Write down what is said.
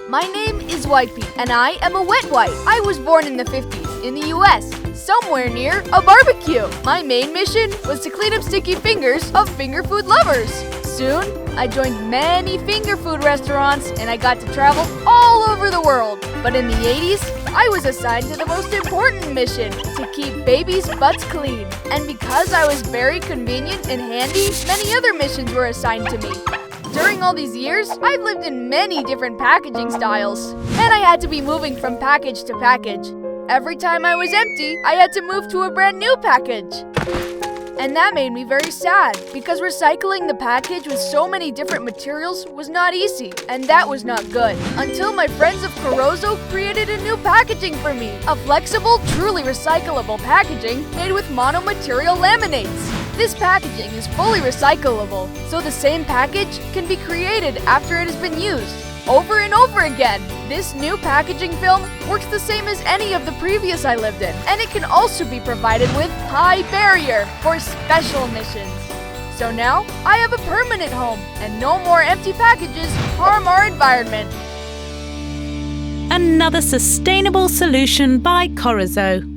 My name is Wipey, and I am a wet wipe. I was born in the 50s in the US, somewhere near a barbecue. My main mission was to clean up sticky fingers of finger food lovers. Soon, I joined many finger food restaurants, and I got to travel all over the world. But in the 80s, I was assigned to the most important mission, to keep babies' butts clean. And because I was very convenient and handy, many other missions were assigned to me. During all these years, I've lived in many different packaging styles, and I had to be moving from package to package. Every time I was empty, I had to move to a brand new package. And that made me very sad, because recycling the package with so many different materials was not easy, and that was not good. Until my friends of KOROZO created a new packaging for me, a flexible, truly recyclable packaging made with mono-material laminates. This packaging is fully recyclable, so the same package can be created after it has been used, over and over again. This new packaging film works the same as any of the previous I lived in, and it can also be provided with high barrier for special missions. So now, I have a permanent home, and no more empty packages harm our environment. Another sustainable solution by KOROZO.